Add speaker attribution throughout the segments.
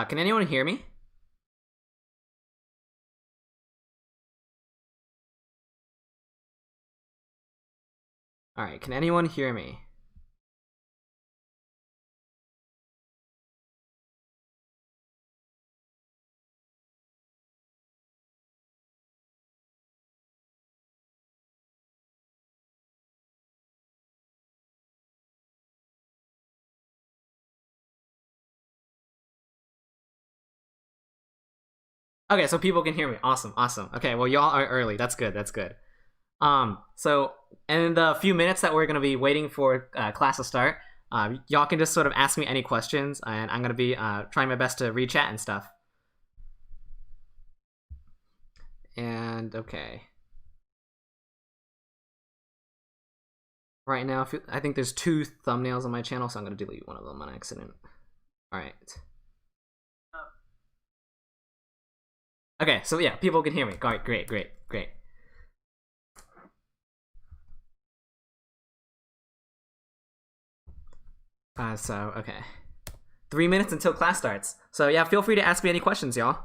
Speaker 1: Can anyone hear me? All right, can anyone hear me? Okay, so people can hear me. Awesome, awesome. Okay, well, y'all are early. That's good. That's good. So in the few minutes that we're gonna be waiting for class to start, y'all can just sort of ask me any questions, and I'm gonna be trying my best to read chat and stuff. And okay. Right now, I think there's 2 thumbnails on my channel, so I'm gonna delete one of them on accident. All right. Okay, so yeah, people can hear me. All right, great, great, great. So, okay. 3 minutes until class starts. So yeah, feel free to ask me any questions, y'all.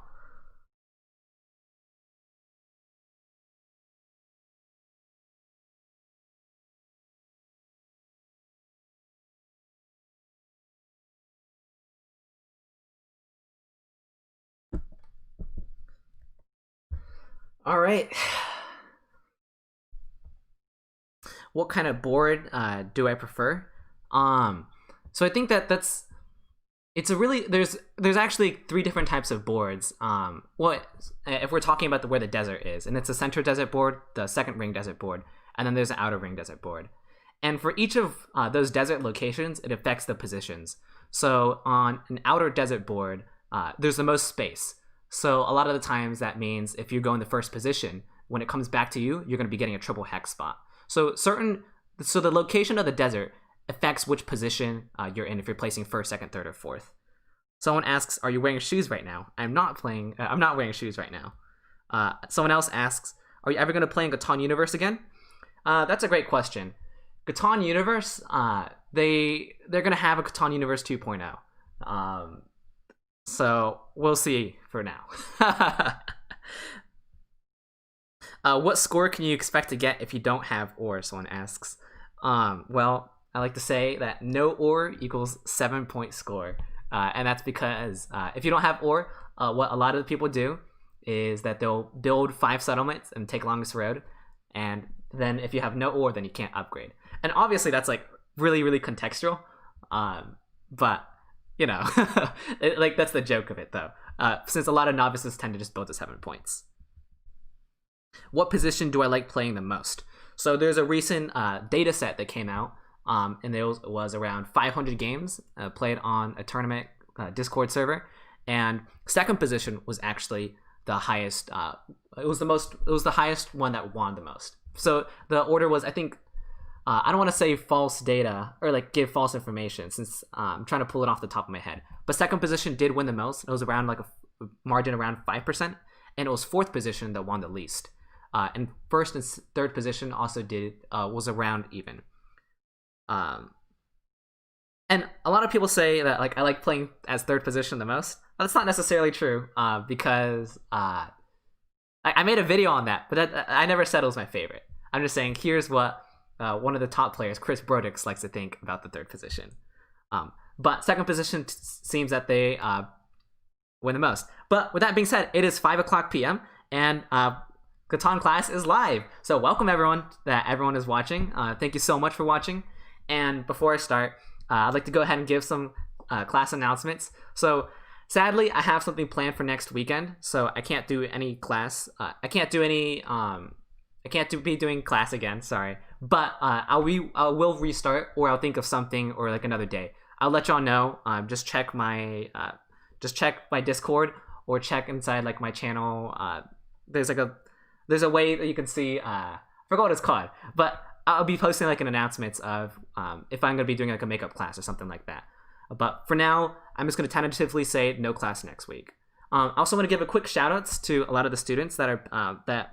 Speaker 1: All right. What kind of board do I prefer? So I think that's it's a really there's actually 3 different types of boards. What if we're talking about where the desert is, and it's the center desert board, the second ring desert board, and then there's the outer ring desert board. And for each of those desert locations, it affects the positions. So on an outer desert board, there's the most space. So a lot of the times that means if you go in the first position, when it comes back to you, you're going to be getting a triple hex spot. So the location of the desert affects which position you're in if you're placing first, second, third, or fourth. Someone asks, "Are you wearing shoes right now?" I'm not wearing shoes right now. Someone else asks, "Are you ever going to play in Catan Universe again?" That's a great question. Catan Universe, they're going to have a Catan Universe 2.0. So we'll see for now. What score can you expect to get if you don't have ore? Someone asks. Well, I like to say that no ore equals 7-point score. And that's because if you don't have ore, what a lot of people do is that they'll build 5 settlements and take longest road. And then if you have no ore, then you can't upgrade. And obviously that's like really, really contextual. But you know, like that's the joke of it though. Since a lot of novices tend to just build to 7 points. What position do I like playing the most? So there's a recent data set that came out, and there was around 500 games played on a tournament Discord server, and second position was actually the highest. It was the highest one that won the most. So the order was, I think, I don't want to say false data or like give false information since I'm trying to pull it off the top of my head. But second position did win the most. It was around like a margin around 5%, and it was fourth position that won the least. And first and third position also was around even. And a lot of people say that like I like playing as third position the most. That's not necessarily true because I made a video on that, but I never said it was my favorite. I'm just saying here's what one of the top players, Chris Brodix, likes to think about the third position. But second position seems that they win the most. But with that being said, it is 5:00 p.m. and Catan class is live. So welcome everyone is watching. Thank you so much for watching. And before I start, I'd like to go ahead and give some class announcements. So sadly, I have something planned for next weekend, so I can't do any class. I can't be doing class again. Sorry, but I will restart, or I'll think of something, or like another day. I'll let y'all know. Just check my Discord, or check inside like my channel. There's a way that you can see. I forgot what it's called, but I'll be posting like an announcements of if I'm gonna be doing like a makeup class or something like that. But for now, I'm just gonna tentatively say no class next week. I also want to give a quick shout outs to a lot of the students that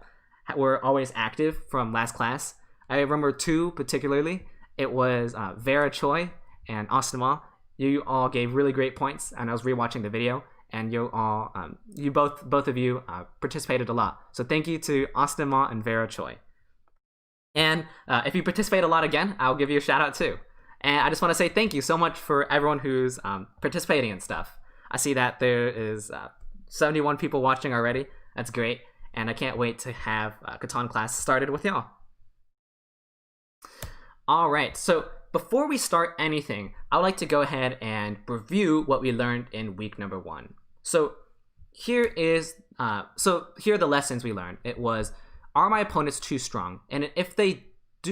Speaker 1: were always active from last class. I remember 2 particularly. It was Vera Choi and Austin Ma. You all gave really great points, and I was rewatching the video, and you both of you participated a lot. So thank you to Austin Ma and Vera Choi. And if you participate a lot again, I'll give you a shout out too. And I just want to say thank you so much for everyone who's participating and stuff. I see that there is 71 people watching already. That's great. And I can't wait to have Catan class started with y'all. All right, so before we start anything, I would like to go ahead and review what we learned in week number 1. So here are the lessons we learned. It was, are my opponents too strong? And if they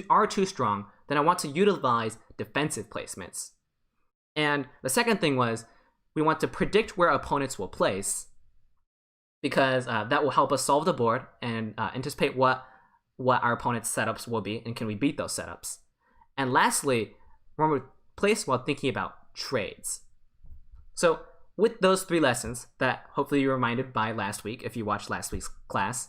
Speaker 1: are too strong, then I want to utilize defensive placements. And the second thing was, we want to predict where opponents will place, because that will help us solve the board and anticipate what our opponent's setups will be, and can we beat those setups. And lastly, remember, place while thinking about trades. So with those 3 lessons that hopefully you were reminded by last week, if you watched last week's class,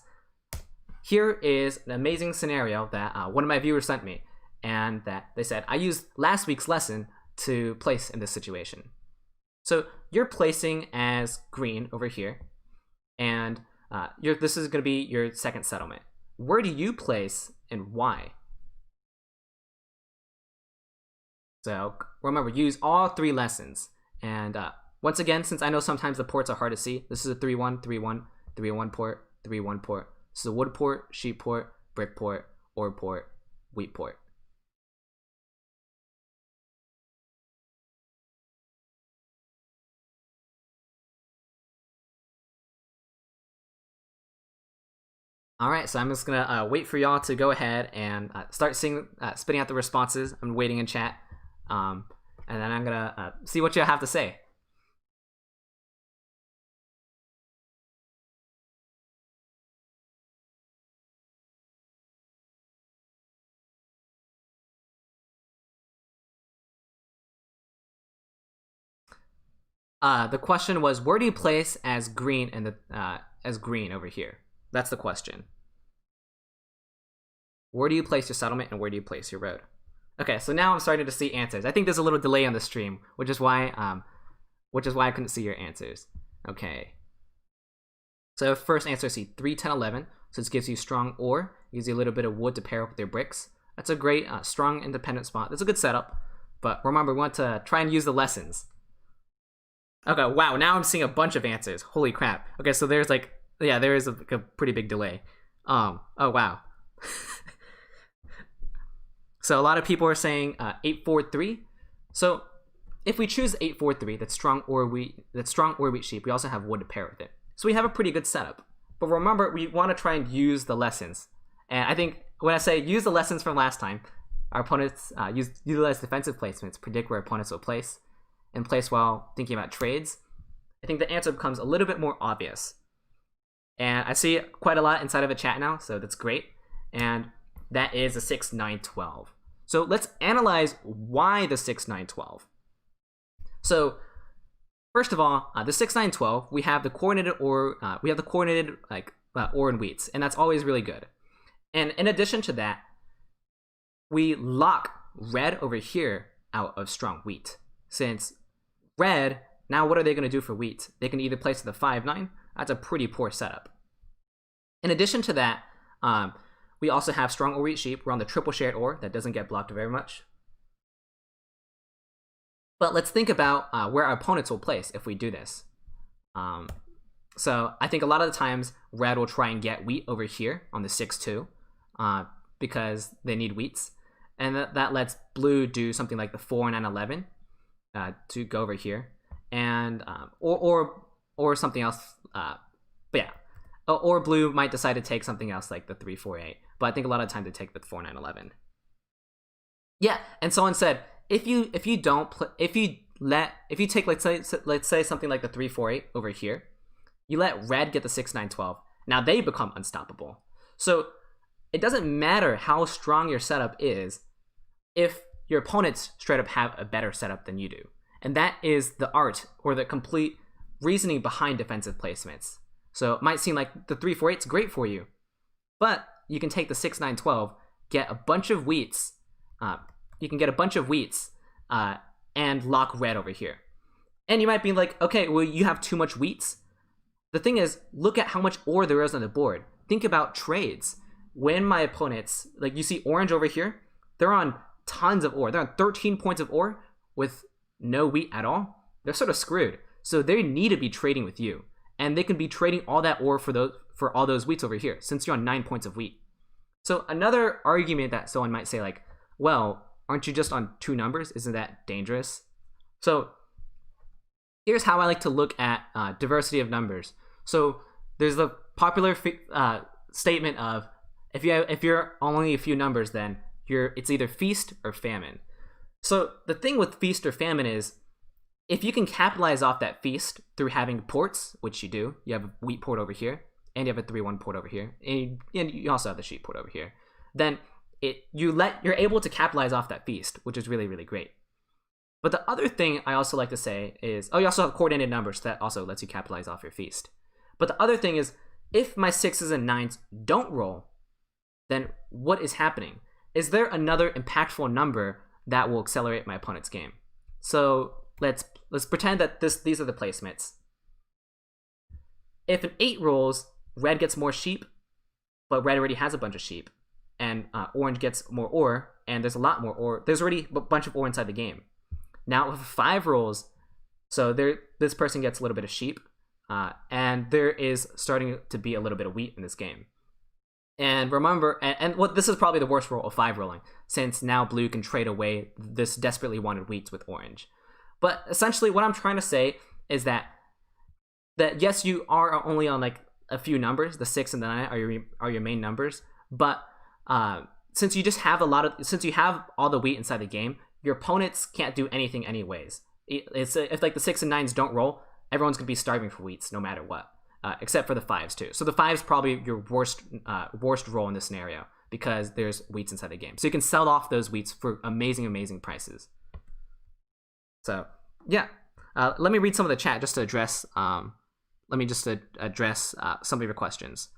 Speaker 1: here is an amazing scenario that one of my viewers sent me, and that they said, I used last week's lesson to place in this situation. So you're placing as green over here, and this is going to be your second settlement. Where do you place and why? So remember, use all 3 lessons. And once again, since I know sometimes the ports are hard to see, this is a 3-1, 3-1, 3-1 port, 3-1 port. This is a wood port, sheep port, brick port, ore port, wheat port. All right, so I'm just gonna wait for y'all to go ahead and start spitting out the responses. I'm waiting in chat, and then I'm gonna see what you have to say. The question was, where do you place as green in the as green over here? That's the question. Where do you place your settlement and where do you place your road? Okay, so now I'm starting to see answers. I think there's a little delay on the stream, which is why I couldn't see your answers. Okay. So first answer, I see 3, 10, 11. So this gives you strong ore. Gives you a little bit of wood to pair up with your bricks. That's a great strong independent spot. That's a good setup. But remember, we want to try and use the lessons. Okay, wow, now I'm seeing a bunch of answers. Holy crap. Okay, so there's there is a pretty big delay. Oh wow. So a lot of people are saying 843. So if we choose 843, that's strong ore wheat sheep, we also have wood to pair with it. So we have a pretty good setup. But remember, we want to try and use the lessons. And I think when I say use the lessons from last time, our opponents utilize defensive placements, predict where opponents will place, and place while thinking about trades. I think the answer becomes a little bit more obvious. And I see quite a lot inside of a chat now, so that's great. And that is a 6, 9, 12. So let's analyze why the 6, 9, 12. So first of all, the 6, 9, 12, we have the coordinated ore, ore and wheats, and that's always really good. And in addition to that, we lock red over here out of strong wheat. Since red, now what are they going to do for wheat? They can either place to the 5, 9. That's a pretty poor setup. In addition to that, we also have strong ore wheat sheep. We're on the triple shared ore. That doesn't get blocked very much. But let's think about where our opponents will place if we do this. So I think a lot of the times red will try and get wheat over here on the 6, 2 because they need wheats. And that lets blue do something like the 4, 9, 11 to go over here. And or something else. But yeah. Or blue might decide to take something else like the 3, 4, 8. But I think a lot of the time they take the 4, 9, 11. Yeah, and someone said if you take let's say something like the 3, 4, 8 over here, you let red get the 6, 9, 12. Now they become unstoppable. So it doesn't matter how strong your setup is if your opponents straight up have a better setup than you do. And that is the art or the complete reasoning behind defensive placements. So it might seem like the 3, 4, 8 is great for you, but you can take the 6, 9, 12, get a bunch of wheats. You can get a bunch of wheats and lock red over here. And you might be like, okay, well, you have too much wheats. The thing is, look at how much ore there is on the board. Think about trades. When my opponents, like you see orange over here, they're on tons of ore. They're on 13 points of ore with no wheat at all. They're sort of screwed. So they need to be trading with you. And they can be trading all that ore for all those wheats over here, since you're on 9 points of wheat. So another argument that someone might say, like, well, aren't you just on 2 numbers? Isn't that dangerous? So here's how I like to look at diversity of numbers. So there's the popular statement of if you're only a few numbers, then it's either feast or famine. So the thing with feast or famine is, if you can capitalize off that feast through having ports, which you do, you have a wheat port over here, and you have a 3-1 port over here, and you also have the sheep port over here, then you're able to capitalize off that feast, which is really, really great. But the other thing I also like to say is, you also have coordinated numbers that also lets you capitalize off your feast. But the other thing is, if my 6s and 9s don't roll, then what is happening? Is there another impactful number that will accelerate my opponent's game? So let's pretend that these are the placements. If an 8 rolls, red gets more sheep, but red already has a bunch of sheep, and orange gets more ore, and there's a lot more ore. There's already a bunch of ore inside the game. Now, if a 5 rolls, so this person gets a little bit of sheep, and there is starting to be a little bit of wheat in this game. And remember, and what this is probably the worst roll of 5 rolling, since now blue can trade away this desperately wanted wheats with orange. But essentially, what I'm trying to say is that yes, you are only on like a few numbers. The 6 and the 9 are your main numbers, but since you just have since you have all the wheat inside the game, your opponents can't do anything anyways. If like the 6 and 9s don't roll, everyone's gonna be starving for wheats no matter what, except for the 5s too. So the 5's probably your worst roll in this scenario because there's wheats inside the game. So you can sell off those wheats for amazing prices. So yeah, let me read some of the chat just to address. Let me just address some of your questions.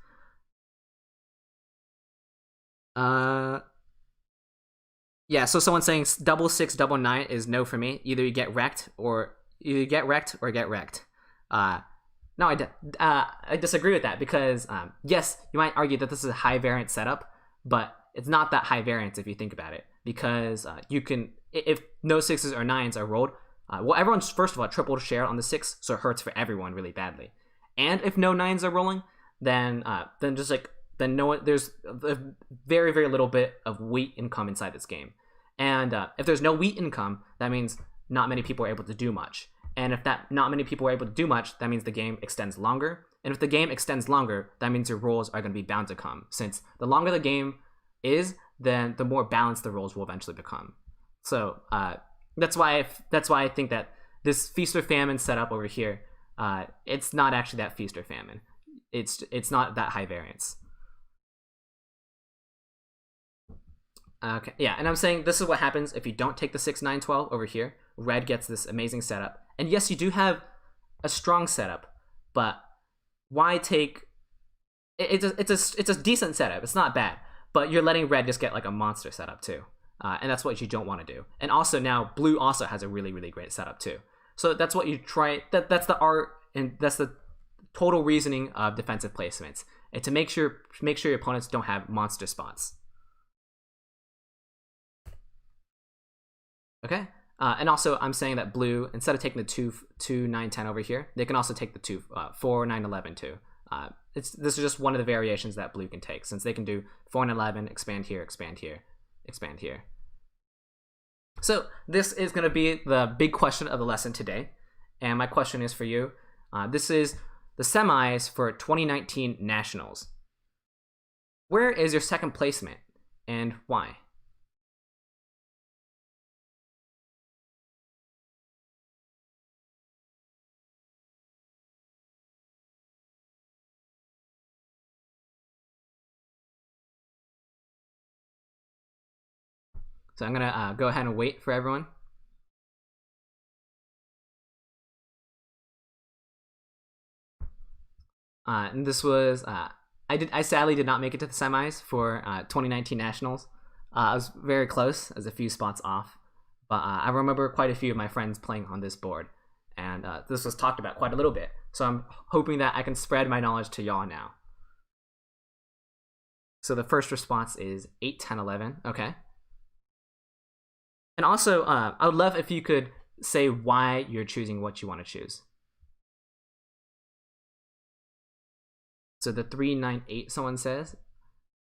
Speaker 1: Yeah, so someone's saying double 6, double 9 is no for me. Either you get wrecked or get wrecked. No, I disagree with that because yes, you might argue that this is a high variance setup, but it's not that high variance if you think about it, because you can, if no 6s or 9s are rolled, well, everyone's first of all triple share on the 6, so it hurts for everyone really badly. And if no 9s are rolling, then there's a very little bit of wheat income inside this game. And if there's no wheat income, that means not many people are able to do much. And if not many people are able to do much, that means the game extends longer. And if the game extends longer, that means your rolls are going to be bound to come. Since the longer the game is, then the more balanced the rolls will eventually become. So that's why I think that this feast or famine setup over here, it's not actually that feast or famine. It's not that high variance. Okay, yeah, and I'm saying this is what happens if you don't take the 6, 9, 12 over here. Red gets this amazing setup. And yes, you do have a strong setup, but why take... It's a decent setup. It's not bad, but you're letting red just get like a monster setup too. And that's what you don't want to do. And also now, blue also has a really great setup too. So that's what you try... That's the art, and that's the total reasoning of defensive placements. And to make sure your opponents don't have monster spots. Okay, and also I'm saying that blue, instead of taking the 2, 9, 10 over here, they can also take the 2, 4, 9, 11 too. This is just one of the variations that blue can take, since they can do 4 and 11, expand here, expand here, expand here. So this is going to be the big question of the lesson today, and my question is for you. This is the semis for 2019 Nationals. Where is your second placement, and why? So I'm going to go ahead and wait for everyone. And this was, I sadly did not make it to the semis for 2019 Nationals. I was very close, as a few spots off. But I remember quite a few of my friends playing on this board. and this was talked about quite a little bit. So I'm hoping that I can spread my knowledge to y'all now. So the first response is 8, 10, 11. Okay. And also, I would love if you could say why you're choosing what you want to choose. So the 3, 9, 8, someone says.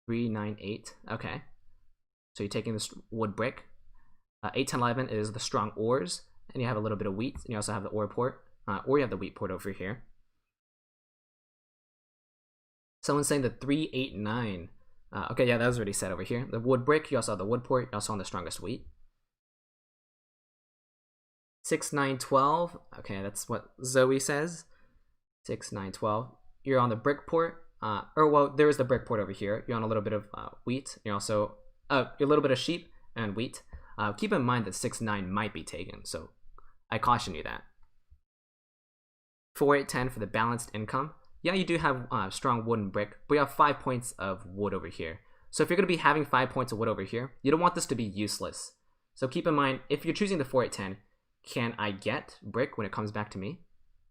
Speaker 1: 3, 9, 8. Okay. So you're taking this wood brick. 8, 10, 11 is the strong ores. And you have a little bit of wheat. And you also have the ore port. Or you have the wheat port over here. Someone's saying the 3, 8, 9. Okay, yeah, that was already said over here. The wood brick, you also have the wood port. You also on the strongest wheat. 6, 9, 12. Okay, that's what Zoe says. 6, 9, 12. You're on the brick port. Well, there is the brick port over here. You're on a little bit of wheat. You're also a little bit of sheep and wheat. Keep in mind that 6, 9 might be taken, so I caution you that. 4, 8, 10 for the balanced income. Yeah, you do have strong wood and brick, but you have 5 points of wood over here. So if you're going to be having 5 points of wood over here, you don't want this to be useless. So keep in mind, if you're choosing the 4, 8, 10, can I get brick when it comes back to me?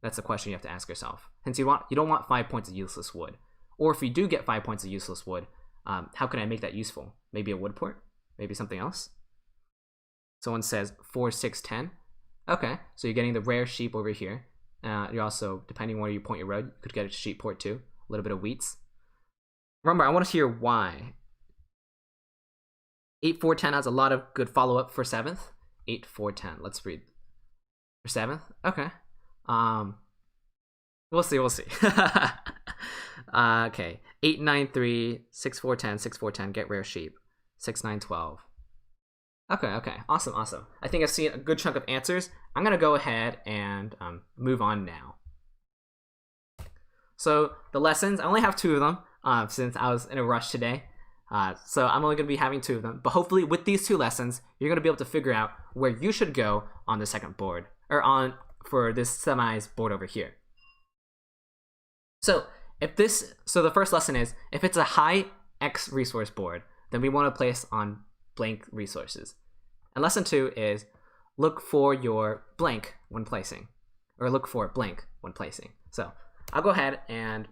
Speaker 1: That's the question you have to ask yourself. Hence, you don't want 5 points of useless wood. Or if you do get 5 points of useless wood, how can I make that useful? Maybe a wood port? Maybe something else? Someone says 4, 6, 10. Okay, so you're getting the rare sheep over here. You're also, depending on where you point your road, you could get a sheep port too. A little bit of wheats. Remember, I want to hear why. 8, 4, 10 has a lot of good follow-up for 7th. 8, 4, 10. Let's read. For 7th? Okay. We'll see. Okay. 8, 9, 3, 6, 4, 10, 6, 4, 10. Get rare sheep. 6, 9, 12. Okay. Awesome. I think I've seen a good chunk of answers. I'm going to go ahead and move on now. So the lessons, I only have 2 of them since I was in a rush today. So I'm only going to be having 2 of them. But hopefully with these 2 lessons, you're going to be able to figure out where you should go on the second board. Or for this semis board over here. So the first lesson is, if it's a high X resource board, then we want to place on blank resources. And lesson 2 is, look for your blank when placing. Or look for blank when placing. So I'll go ahead and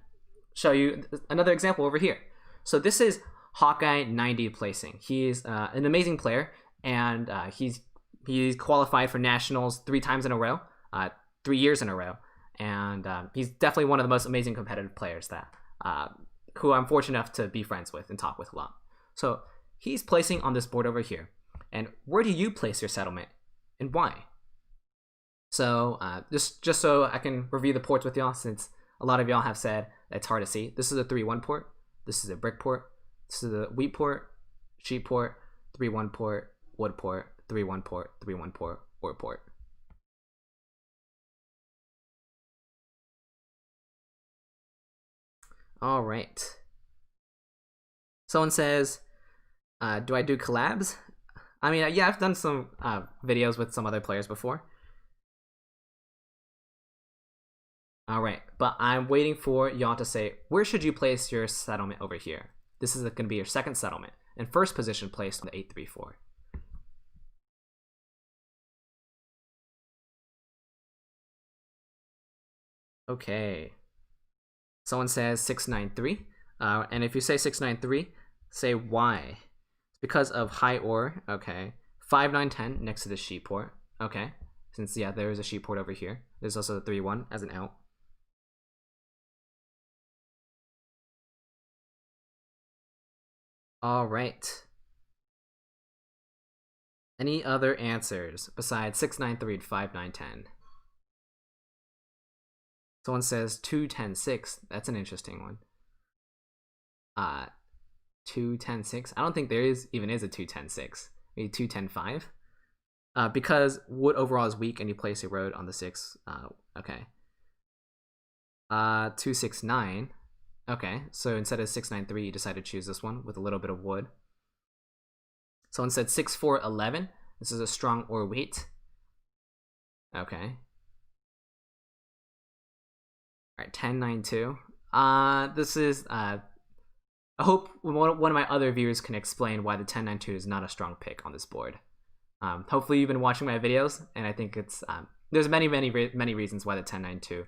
Speaker 1: show you another example over here. So this is Hawkeye 90 placing. He's an amazing player, and he's qualified for nationals 3 times in a row, 3 years in a row, and he's definitely one of the most amazing competitive players that who I'm fortunate enough to be friends with and talk with a lot. So he's placing on this board over here. And where do you place your settlement, and why? So just so I can review the ports with y'all, since a lot of y'all have said it's hard to see. This is a 3-1 port. This is a brick port. This is a wheat port, sheep port, 3-1 port, wood port, 3-1 port, 3-1 port, ore port. All right. Someone says, do I do collabs? I mean, yeah, I've done some videos with some other players before. All right, but I'm waiting for y'all to say, where should you place your settlement over here? This is going to be your second settlement, and first position placed on the 8-3-4. Okay. Someone says 693. And if you say 693, say why. It's because of high ore. Okay. 5-9-10 next to the sheep port. Okay. Since, yeah, there is a sheep port over here. There's also the 3-1 as an out. All right. Any other answers besides 693 and 5-9-10? Someone says 2-10-6. That's an interesting one. 2-10-6. I don't think there even is a 2-10-6. Maybe 2-10-5. Because wood overall is weak and you place a road on the 6. Okay. 2-6-9. Okay, so instead of 6-9-3, you decide to choose this one with a little bit of wood. Someone said 6-4-11. This is a strong ore wheat. Okay. All right, 10-9-2. This is, I hope one of my other viewers can explain why the 10-9-2 is not a strong pick on this board. Hopefully you've been watching my videos, and I think it's there's many reasons why the 10-9-2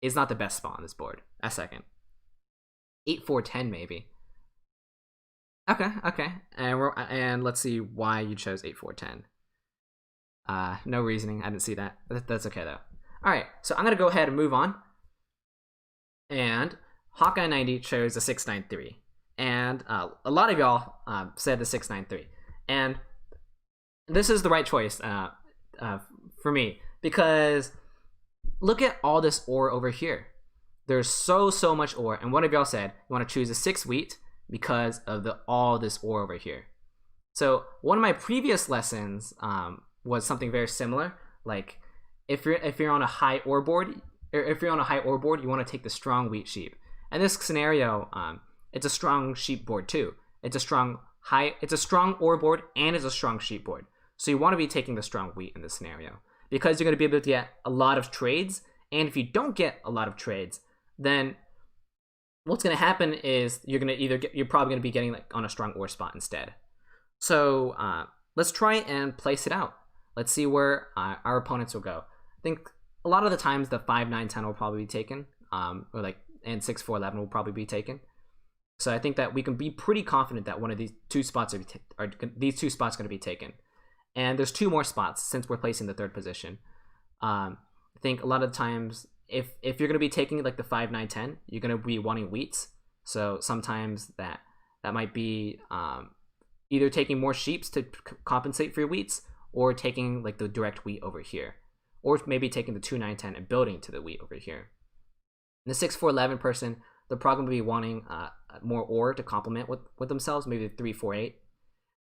Speaker 1: is not the best spot on this board. A second. 8-4-10 maybe. Okay. And let's see why you chose 8-4-10. No reasoning. I didn't see that. That's okay though. All right, so I'm gonna go ahead and move on. And Hawkeye 90 chose the 6-9-3, and a lot of y'all said the 6-9-3, and this is the right choice for me, because look at all this ore over here. There's so much ore, and one of y'all said you want to choose a 6 wheat because of all this ore over here. So one of my previous lessons was something very similar. Like if you're on a high ore board, or if you're on a high ore board, you want to take the strong wheat sheep. And this scenario, it's a strong sheep board too. It's a strong ore board, and it's a strong sheep board. So you want to be taking the strong wheat in this scenario, because you're going to be able to get a lot of trades. And if you don't get a lot of trades, then what's going to happen is you're probably going to be getting like on a strong ore spot instead. So let's try and place it out. Let's see where our opponents will go. I think a lot of the times the 5-9-10 will probably be taken, and 6-4-11 will probably be taken. So I think that we can be pretty confident that one of these two spots are going to be taken. And there's 2 more spots since we're placing the 3rd position. I think a lot of the times, if you're going to be taking like the 5-9-10, you're going to be wanting wheats. So sometimes that might be either taking more sheeps to compensate for your wheats, or taking like the direct wheat over here, or maybe taking the 2-9-10 and building to the wheat over here. And the 6-4-11 person, they're probably going to be wanting more ore to complement with themselves, maybe the 3-4-8.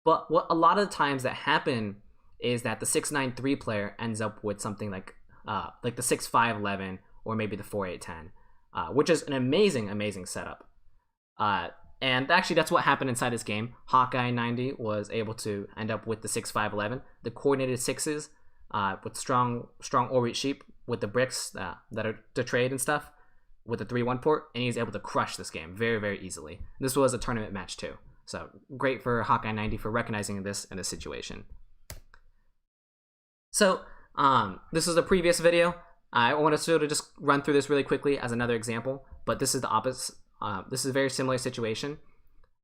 Speaker 1: But what a lot of the times that happen is that the 6-9-3 player ends up with something like the 6-5-11, or maybe the 4-8-10, which is an amazing setup. And actually, that's what happened inside this game. Hawkeye 90 was able to end up with the 6-5-11, the coordinated 6s, with strong ore wheat sheep, with the bricks that are to trade and stuff, with the 3-1 port, and he's able to crush this game very easily. This was a tournament match too. So great for Hawkeye 90 for recognizing this in this situation. So this is a previous video. I want to sort of just run through this really quickly as another example, but this is the opposite. This is a very similar situation.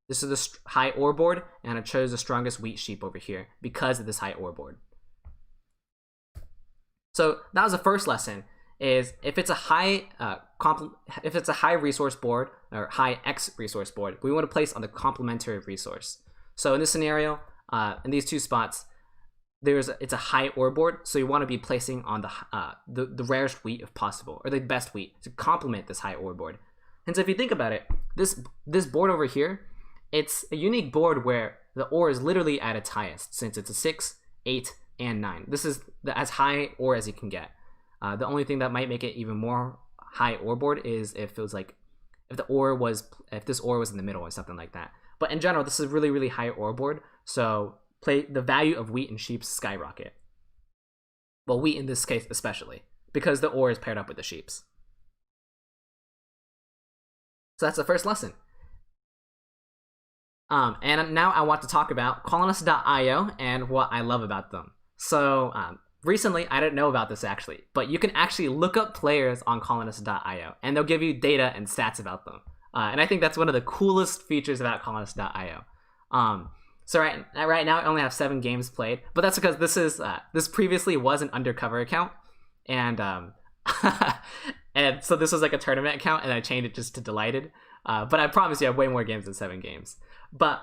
Speaker 1: This is the high ore board, and I chose the strongest wheat sheep over here because of this high ore board. So that was the first lesson. Is if it's a high resource board, or high X resource board, we want to place on the complementary resource. So in this scenario, in these 2 spots, it's a high ore board, so you want to be placing on the rarest wheat if possible, or the best wheat to complement this high ore board. And so if you think about it, this board over here, it's a unique board where the ore is literally at its highest, since it's a 6, 8, and 9. This is as high ore as you can get. The only thing that might make it even more high ore board is if it was like if this ore was in the middle or something like that. But in general, this is really high ore board, so the value of wheat and sheep skyrocket. Well, wheat in this case especially, because the ore is paired up with the sheeps. So that's the first lesson. And now I want to talk about colonist.io and what I love about them. So recently, I didn't know about this actually, but you can actually look up players on colonist.io, and they'll give you data and stats about them. And I think that's one of the coolest features about colonist.io. So right now, I only have 7 games played, but that's because this previously was an undercover account, and and so this was like a tournament account, and I changed it just to DyLighted. But I promise you, I have way more games than 7 games. But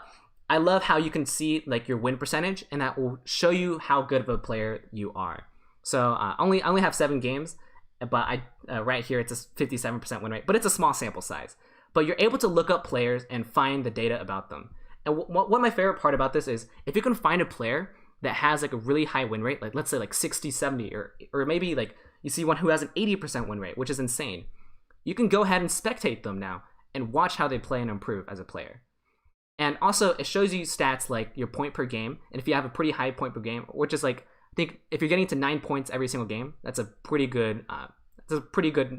Speaker 1: I love how you can see like your win percentage, and that will show you how good of a player you are. So I only have 7 games, but right here it's a 57% win rate, but it's a small sample size. But you're able to look up players and find the data about them. And one of my favorite part about this is if you can find a player that has like a really high win rate, like let's say like 60, 70, or maybe like you see one who has an 80% win rate, which is insane. You can go ahead and spectate them now and watch how they play and improve as a player. And also, it shows you stats like your point per game. And if you have a pretty high point per game, which is like, I think if you're getting to 9 points every single game, that's a pretty good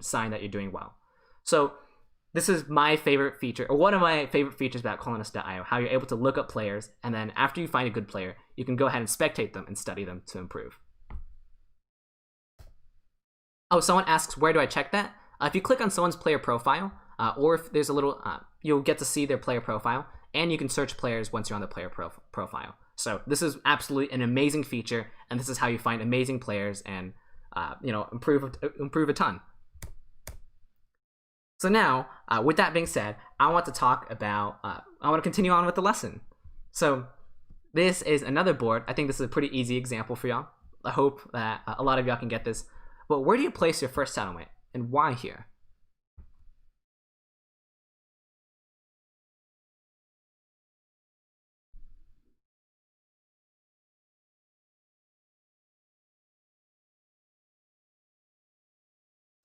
Speaker 1: sign that you're doing well. So this is my favorite feature, or one of my favorite features about colonist.io, how you're able to look up players, and then after you find a good player, you can go ahead and spectate them and study them to improve. Oh, someone asks, where do I check that? If you click on someone's player profile, or if there's a little, you'll get to see their player profile, and you can search players once you're on the player profile. So this is absolutely an amazing feature, and this is how you find amazing players and improve a ton. So now, with that being said, I want to talk about, I want to continue on with the lesson. So this is another board. I think this is a pretty easy example for y'all. I hope that a lot of y'all can get this. But where do you place your first settlement, and why here?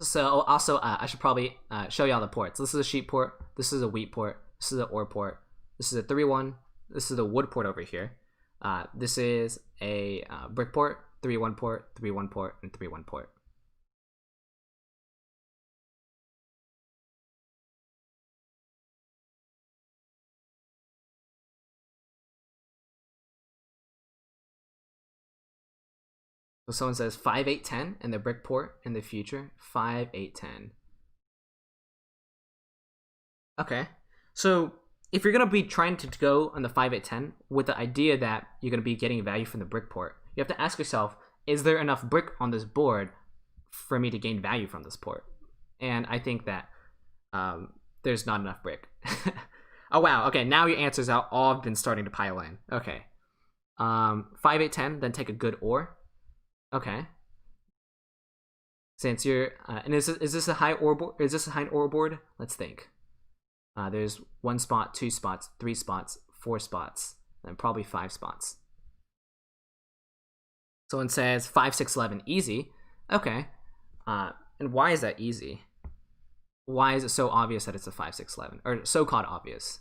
Speaker 1: So also, I should probably show y'all the ports. This is a sheep port. This is a wheat port. This is an ore port. This is a 3-1. This is a wood port over here. This is a brick port, 3-1 port, 3-1 port, and 3-1 port. So someone says 5, 8, 10 in the brick port in the future. 5, 8, 10. Okay. So if you're going to be trying to go on the 5, 8, 10 with the idea that you're going to be getting value from the brick port, you have to ask yourself, is there enough brick on this board for me to gain value from this port? And I think that there's not enough brick. Oh, wow. Okay, now your answers are all been starting to pile in. Okay. 5, 8, 10, then take a good ore. Okay. Since you're and is this a high ore board? Is this a high ore board? Let's think. There's 1 spot, 2 spots, 3 spots, 4 spots, and probably 5 spots. Someone says 5, 6, 11, easy. Okay. And why is that easy? Why is it so obvious that it's a 5, 6, 11, or so-called obvious?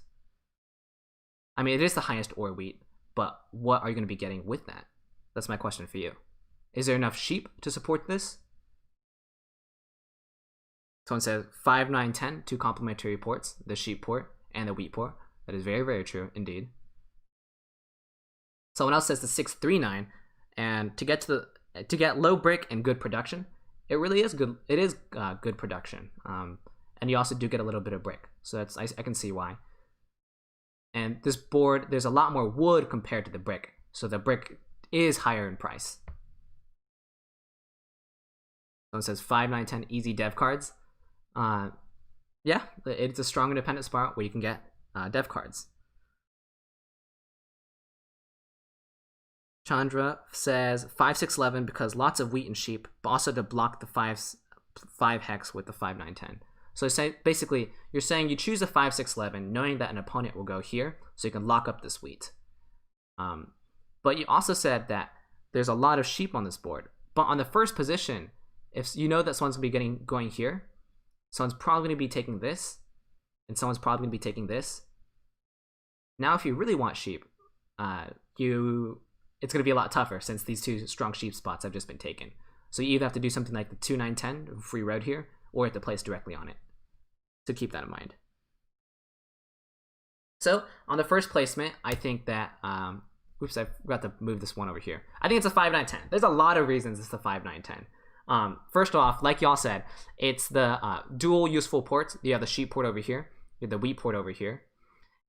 Speaker 1: I mean, it is the highest ore wheat, but what are you going to be getting with that? That's my question for you. Is there enough sheep to support this? Someone says 5, 9, 10, 2 complementary ports, the sheep port and the wheat port. That is very, very true indeed. Someone else says the 6, 3, 9, and to get low brick and good production, it really is good. It is good production, and you also do get a little bit of brick, so that's I can see why. And this board, there's a lot more wood compared to the brick, so the brick is higher in price. Someone says 5, 9, 10 easy dev cards. Yeah, it's a strong independent spot where you can get dev cards. Chandra says 5, 6, 11 because lots of wheat and sheep, but also to block the 5 hex with the 5, 9, 10. So basically, you're saying you choose a 5, 6, 11 knowing that an opponent will go here, so you can lock up this wheat. But you also said that there's a lot of sheep on this board. But on the first position, if you know that someone's going to be going here, someone's probably going to be taking this, and someone's probably going to be taking this. Now, if you really want sheep, it's going to be a lot tougher since these 2 strong sheep spots have just been taken. So you either have to do something like the 2, 9, 10 free road here, or you have to place directly on it. So keep that in mind. So on the first placement, I think that oops, I forgot to move this one over here. I think it's a 5, 9, 10. There's a lot of reasons it's the 5, 9, 10. First off, like y'all said, it's the dual useful ports. You have the sheep port over here, you have the wheat port over here,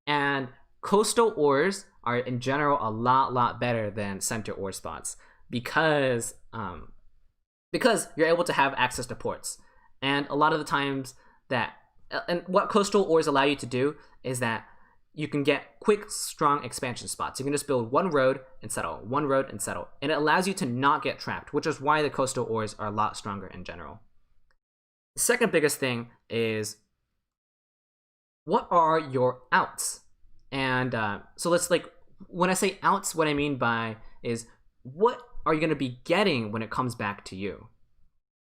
Speaker 1: and coastal ores are in general a lot better than center ore spots because you're able to have access to ports. And a lot of the times and what coastal ores allow you to do is that you can get quick, strong expansion spots. You can just build 1 road and settle, 1 road and settle. And it allows you to not get trapped, which is why the coastal ores are a lot stronger in general. The second biggest thing is, what are your outs? And so let's when I say outs, what I mean by is, what are you going to be getting when it comes back to you?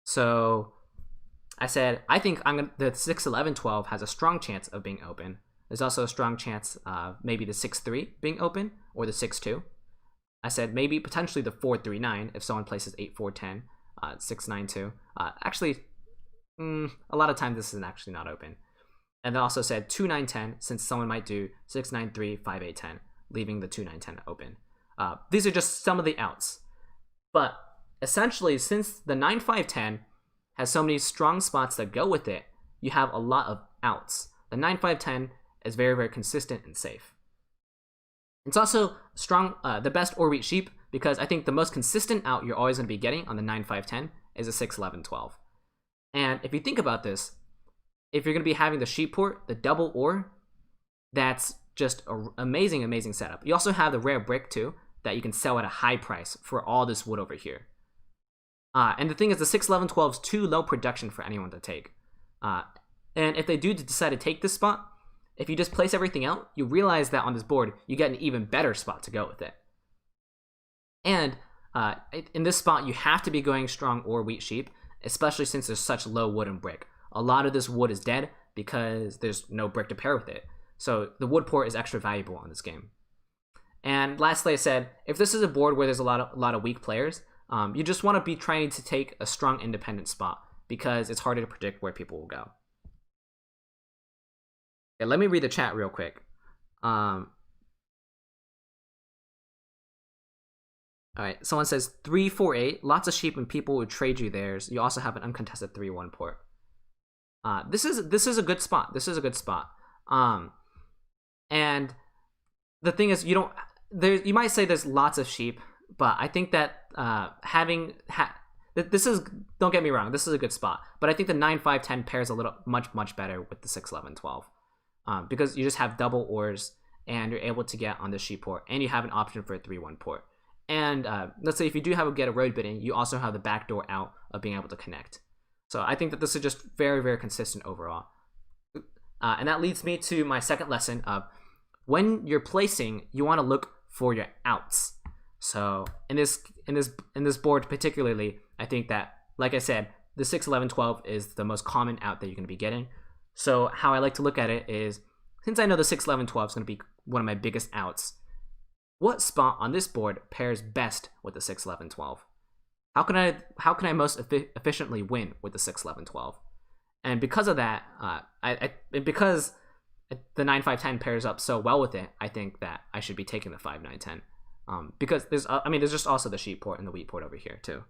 Speaker 1: So I said, I think the 6, 11, 12 has a strong chance of being open. There's also a strong chance of maybe the 6, 3 being open, or the 6, 2. I said maybe potentially the 4, 3, 9 if someone places 8, 4, 10, 6, 9, 2. Actually, a lot of times this is actually not open. And then also said 2, 9, 10 since someone might do 6, 9, 3, 5, 8, 10, leaving the 2, 9, 10 open. These are just some of the outs. But essentially, since the 9, 5, 10 has so many strong spots that go with it, you have a lot of outs. The 9-5-10 is very, very consistent and safe. It's also strong, the best or wheat sheep, because I think the most consistent out you're always going to be getting on the 9-5-10 is a 6-11-12. And if you think about this, if you're going to be having the sheep port, the double or, that's just an amazing, amazing setup. You also have the rare brick too, that you can sell at a high price for all this wood over here. And the thing is, the 6-11-12 is too low production for anyone to take. And if they do decide to take this spot, if you just place everything out, you realize that on this board, you get an even better spot to go with it. And in this spot, you have to be going strong or wheat sheep, especially since there's such low wood and brick. A lot of this wood is dead because there's no brick to pair with it. So the wood port is extra valuable on this game. And lastly, I said, if this is a board where there's a lot of weak players, you just want to be trying to take a strong independent spot because it's harder to predict where people will go. Okay, let me read the chat real quick. All right, someone says 3-4-8, lots of sheep and people would trade you theirs. You also have an uncontested 3-1 port. This is a good spot. This is a good spot. And the thing is, you might say there's lots of sheep, but I think that this is, don't get me wrong, this is a good spot. But I think the 9-5-10 pairs a little much better with the 6-11-12, because you just have double ors and you're able to get on the sheep port, and you have an option for a 3-1 port. And let's say if you do get a road bidding, you also have the backdoor out of being able to connect. So I think that this is just very, very consistent overall. And that leads me to my second lesson of when you're placing, you want to look for your outs. So in this board particularly, I think that, like I said, the 6-11-12 is the most common out that you're going to be getting. So how I like to look at it is, since I know the 6-11-12 is going to be one of my biggest outs, what spot on this board pairs best with the 6-11-12? How can I most efficiently win with the 6-11-12? And because of that, because the 9-5-10 pairs up so well with it, I think that I should be taking the 5-9-10. Because there's just also the sheep port and the wheat port over here too.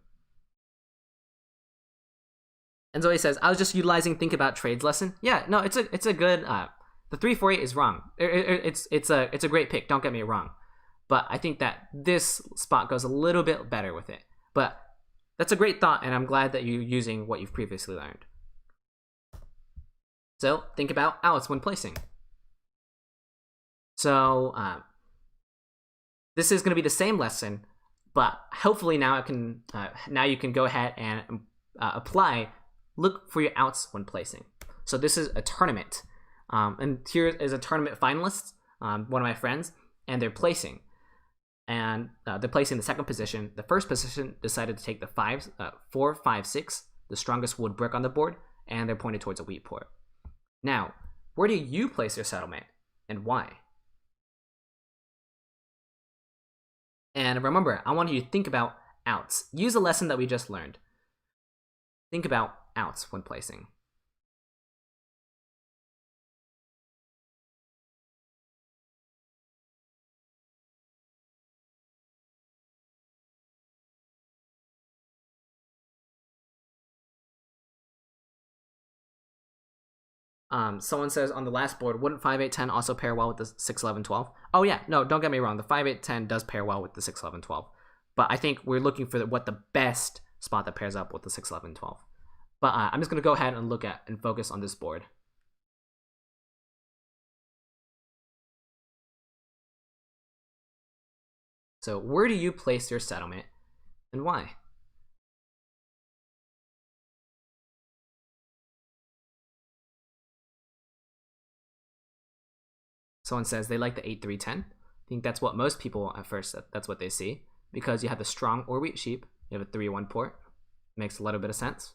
Speaker 1: And Zoe says, I was just utilizing think about trades lesson. Yeah, no, it's a good. The 3-4-8 is wrong. It's a great pick. Don't get me wrong, but I think that this spot goes a little bit better with it. But that's a great thought, and I'm glad that you're using what you've previously learned. So think about outs when placing. So this is going to be the same lesson, but hopefully now you can go ahead and apply. Look for your outs when placing. So this is a tournament, and here is a tournament finalist, one of my friends, and they're placing. And they're placing the second position. The first position decided to take the 4, 5, 6, the strongest wood brick on the board, and they're pointed towards a wheat port. Now, where do you place your settlement, and why? And remember, I want you to think about outs. Use a lesson that we just learned. Think about outs when placing. Someone says on the last board, wouldn't 5-8-10 also pair well with the 6-11-12? Oh yeah, no, don't get me wrong. The 5-8-10 does pair well with the 6-11-12, but I think we're looking for what the best spot that pairs up with the 6-11-12. But I'm just gonna go ahead and look at and focus on this board. So where do you place your settlement, and why? Someone says they like the 8-3-10. I think that's what most people at first, that's what they see. Because you have the strong or wheat sheep, you have a 3-1 port. Makes a little bit of sense.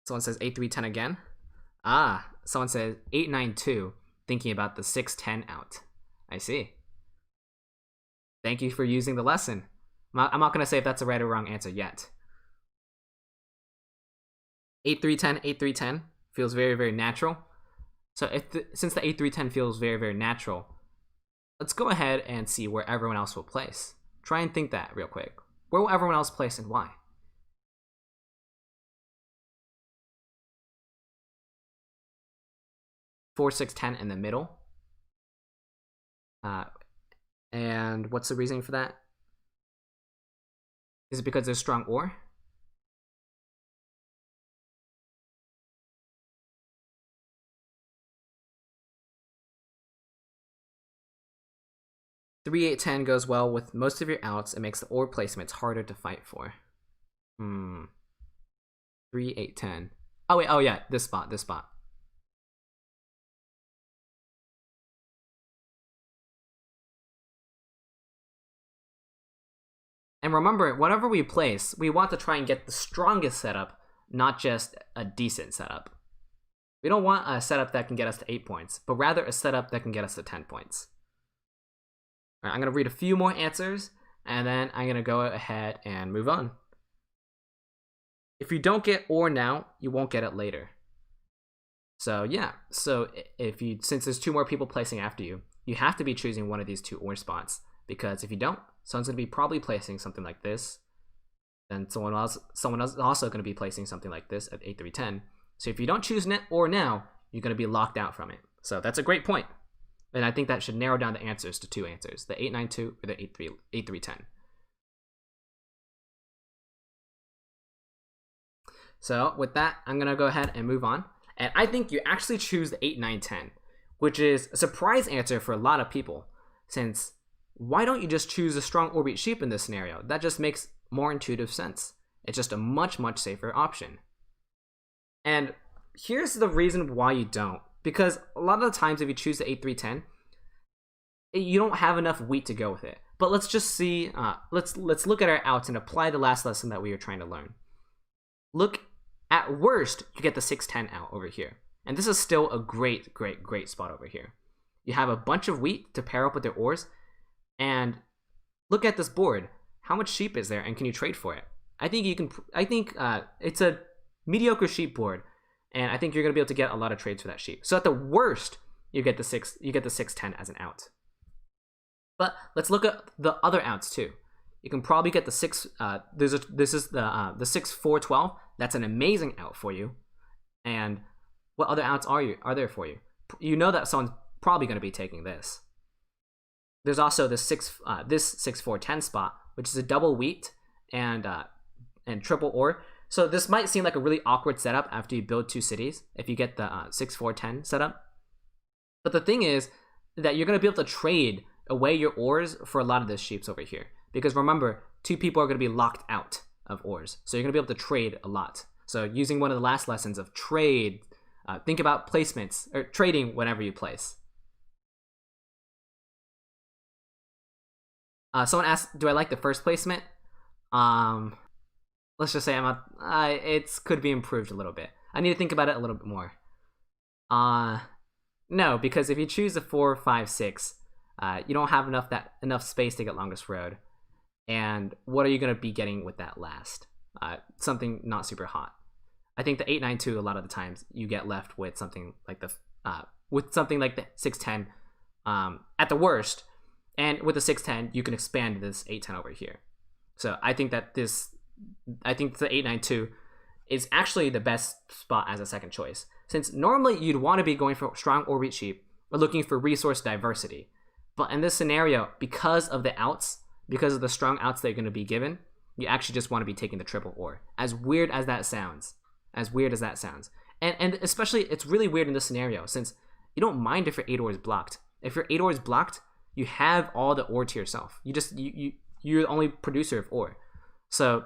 Speaker 1: Someone says 8-3-10 again. Someone says 8-9-2, thinking about the 6-10 out. I see. Thank you for using the lesson. I'm not going to say if that's a right or wrong answer yet. 8-3-10, 8-3-10 feels very, very natural. So since the 8-3-10 feels very, very natural, let's go ahead and see where everyone else will place. Try and think that real quick. Where will everyone else place and why? 4, 6, 10 in the middle. And what's the reasoning for that? Is it because there's strong ore? Three, 8, 10 goes well with most of your outs. It makes the ore placements harder to fight for. 3, 8, 10. Oh wait, oh yeah, this spot. And remember, whatever we place, we want to try and get the strongest setup, not just a decent setup. We don't want a setup that can get us to 8 points, but rather a setup that can get us to 10 points. All right, I'm going to read a few more answers, and then I'm going to go ahead and move on. If you don't get ore now, you won't get it later. So yeah, since there's 2 more people placing after you, you have to be choosing one of these 2 ore spots, because if you don't, someone's going to be probably placing something like this. Then someone else is also going to be placing something like this at 8, 3, 10. So if you don't choose ore now, you're going to be locked out from it. So that's a great point. And I think that should narrow down the answers to 2 answers, the 8, 9, 2 or the 8, 3, 10. So with that, I'm going to go ahead and move on. And I think you actually choose the 8, 9, 10, which is a surprise answer for a lot of people, since why don't you just choose a strong orbit sheep in this scenario? That just makes more intuitive sense. It's just a much, much safer option. And here's the reason why you don't. Because a lot of the times if you choose the 8, 3, 10, you don't have enough wheat to go with it. But let's just see, let's look at our outs and apply the last lesson that we were trying to learn. Look, at worst, you get the 6, 10 out over here. And this is still a great, great, great spot over here. You have a bunch of wheat to pair up with their ores. And look at this board. How much sheep is there, and can you trade for it? I think it's a mediocre sheep board, and I think you're gonna be able to get a lot of trades for that sheep. So at the worst, you get the 6, 10 as an out. But let's look at the other outs too. You can probably get the 6. This is the 6, 4, 12. That's an amazing out for you. And what other outs are there for you? You know that someone's probably gonna be taking this. There's also this 6, 4, 10 spot, which is a double wheat and triple ore. So this might seem like a really awkward setup after you build 2 cities if you get the 6, 4, 10 setup. But the thing is that you're going to be able to trade away your ores for a lot of these sheeps over here. Because remember, 2 people are going to be locked out of ores. So you're going to be able to trade a lot. So using one of the last lessons of trade, think about placements, or trading whenever you place. Someone asked, do I like the first placement? Let's just say it could be improved a little bit. I need to think about it a little bit more. No, because if you choose a 4, 5, 6, you don't have enough space to get longest road. And what are you going to be getting with that last? Something not super hot. I think the 8, 9, 2 a lot of the times you get left with something like the 6, 10 at the worst. And with the 6, 10, you can expand this 8, 10 over here. So I think that the 8, 9, 2 is actually the best spot as a second choice. Since normally you'd want to be going for strong orbit sheep or looking for resource diversity. But in this scenario, because of the outs, because of the strong outs that you're going to be given, you actually just want to be taking the triple ore. As weird as that sounds. And especially, it's really weird in this scenario, since you don't mind if your 8 ore is blocked. If your 8 ore is blocked, you have all the ore to yourself. You're the only producer of ore. So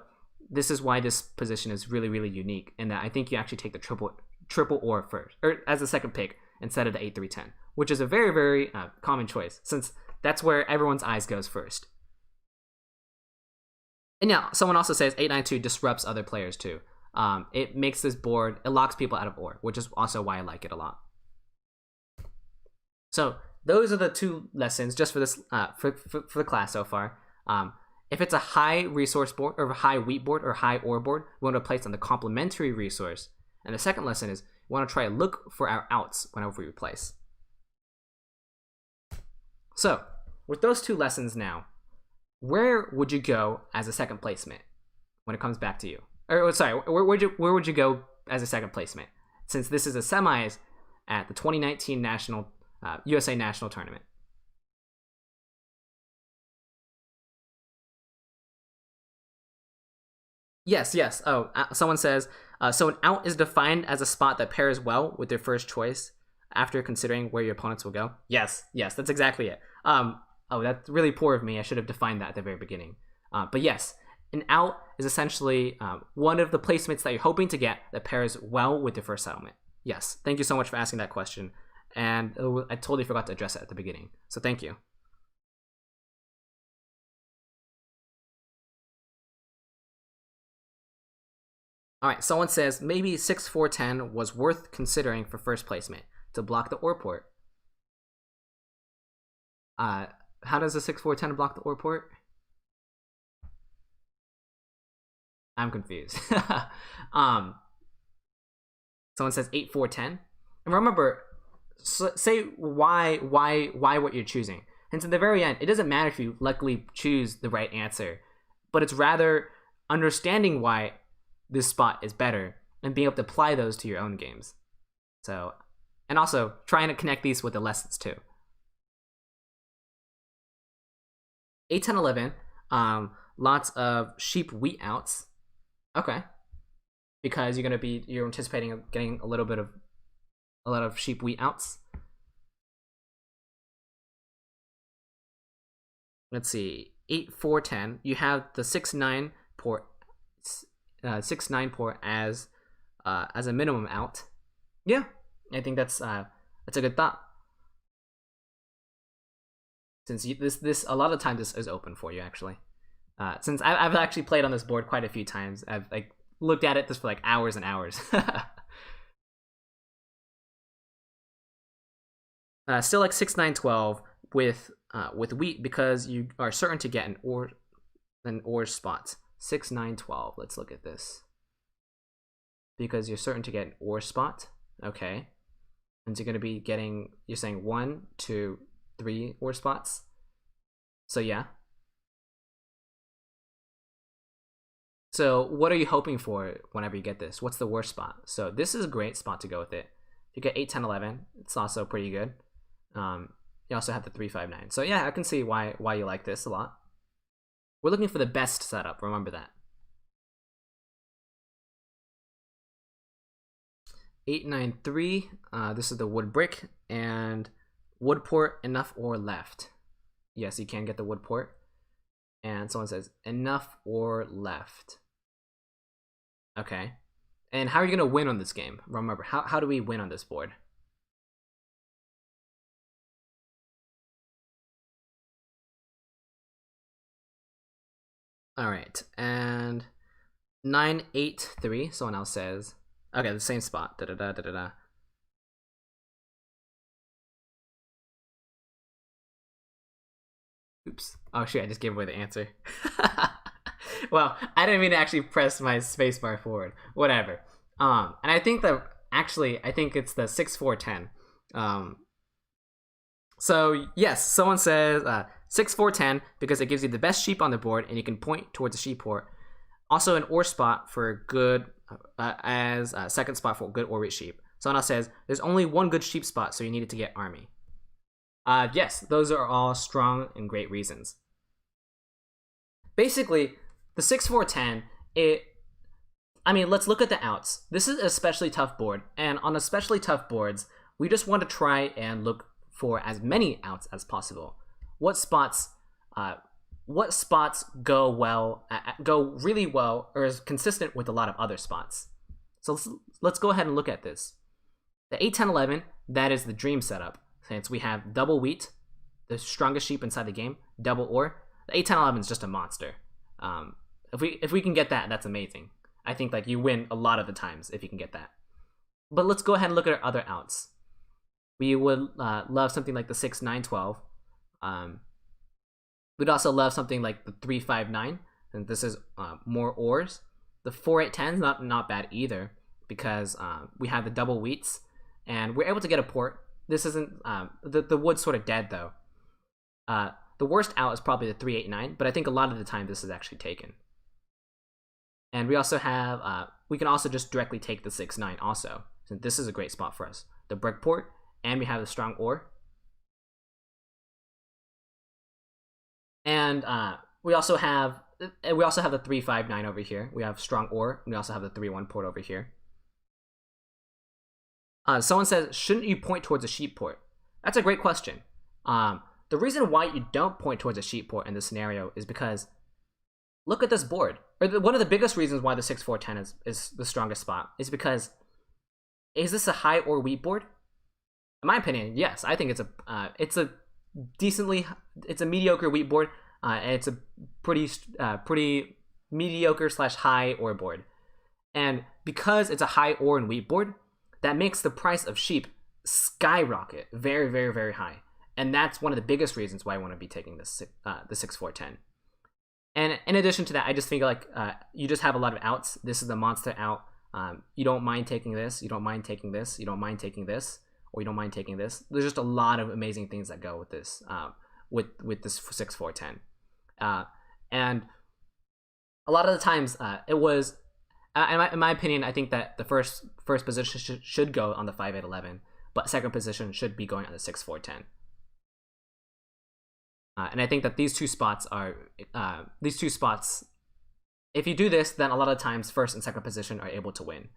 Speaker 1: this is why this position is really, really unique, in that I think you actually take the triple ore first, or as a second pick, instead of the 8, 3, 10, which is a very, very common choice, since that's where everyone's eyes goes first. And yeah, someone also says 8, 9, 2 disrupts other players too. It makes this board, it locks people out of ore, which is also why I like it a lot. So those are the 2 lessons just for this for the class so far. If it's a high resource board, or a high wheat board, or high ore board, we want to place on the complementary resource. And the second lesson is we want to try to look for our outs whenever we replace. So with those 2 lessons now, where would you go as a second placement when it comes back to you? Or sorry, where would you go as a second placement? Since this is a semis at the 2019 USA National Tournament. Yes. Oh, someone says, so an out is defined as a spot that pairs well with your first choice after considering where your opponents will go. Yes, that's exactly it. Oh, that's really poor of me. I should have defined that at the very beginning. But yes, an out is essentially one of the placements that you're hoping to get that pairs well with your first settlement. Yes, thank you so much for asking that question. And I totally forgot to address it at the beginning. So thank you. All right, someone says maybe 6-4-10 was worth considering for first placement to block the OR port. How does a 6-4-10 block the OR port? I'm confused. Someone says 8-4-10, and remember, say why what you're choosing. And to the very end, it doesn't matter if you luckily choose the right answer, but it's rather understanding why this spot is better and being able to apply those to your own games. So, and also trying to connect these with the lessons too. 8-10-11, lots of sheep wheat outs. Okay, because you're anticipating getting a lot of sheep wheat outs. Let's see, 8-4-10. You have the 6-9 port, 6-9 port as a minimum out. Yeah, I think that's a good thought. Since this a lot of times this is open for you actually. Since I've actually played on this board quite a few times, I've looked at it just for like hours and hours. Still like 6-9-12 with wheat because you are certain to get an OR spot. 6-9-12. Let's look at this. Because you're certain to get an OR spot. Okay. And you're going to be getting, you're saying 1, 2, 3 OR spots. So yeah. So what are you hoping for whenever you get this? What's the worst spot? So this is a great spot to go with it. If you get 8-10-11, it's also pretty good. You also have the 3-5-9. So yeah, I can see why you like this a lot. We're looking for the best setup, remember that. 8-9-3, this is the wood brick, and wood port, enough or left. Yes, you can get the wood port. And someone says, enough or left. Okay. And how are you going to win on this game? Remember, how do we win on this board? All right, and 9-8-3, someone else says. Okay, the same spot. Da-da-da-da-da-da. Oops. Oh shit, I just gave away the answer. Well, I didn't mean to actually press my spacebar forward. Whatever. And I think that actually, I think it's the 6-4-10. So yes, someone says 6-4-10 because it gives you the best sheep on the board and you can point towards the sheep port. Also an OR spot for good as a second spot for good OR rate sheep. Someone else says there's only one good sheep spot, so you needed to get army. Yes, those are all strong and great reasons. Basically, the 6-4-10, let's look at the outs. This is an especially tough board, and on especially tough boards, we just want to try and look for as many outs as possible. What spots go well, go really well, or is consistent with a lot of other spots? So let's go ahead and look at this. The 8-10-11, that is the dream setup. Since we have double wheat, the strongest sheep inside the game, double OR. The 8-10-11 is just a monster. If we can get that, that's amazing. I think like you win a lot of the times if you can get that. But let's go ahead and look at our other outs. We would love something like the 6-9-12. We'd also love something like the 3-5-9, and this is more ORs. The 4-8-10 is not bad either because we have the double wheats, and we're able to get a port. This isn't the wood's sort of dead though. The the worst out is probably the 389, but I think a lot of the time this is actually taken. And we also have, we can also just directly take the 6-9 also. So this is a great spot for us. The brick port, and we have the strong ore. And we also have the 3-5-9 over here. We have strong ore, and we also have the 3-1 port over here. Someone says, shouldn't you point towards a sheep port? That's a great question. The reason why you don't point towards a sheep port in this scenario is because look at this board. One of the biggest reasons why the 6-4-10 is the strongest spot is because, is this a high or wheat board? In my opinion, yes. I think it's a mediocre wheat board, and it's a pretty mediocre / high ore board. And because it's a high ore and wheat board, that makes the price of sheep skyrocket very, very, very high. And that's one of the biggest reasons why I want to be taking the 6-4-10. And in addition to that, I just think like you just have a lot of outs. This is the monster out. You don't mind taking this. You don't mind taking this. You don't mind taking this. Or you don't mind taking this. There's just a lot of amazing things that go with this, with this 6-4-10. And a lot of the times it was, in my opinion, I think that the first position should go on the 5-8-11, but second position should be going on the 6-4-10. And I think that these two spots, if you do this, then a lot of times first and second position are able to win.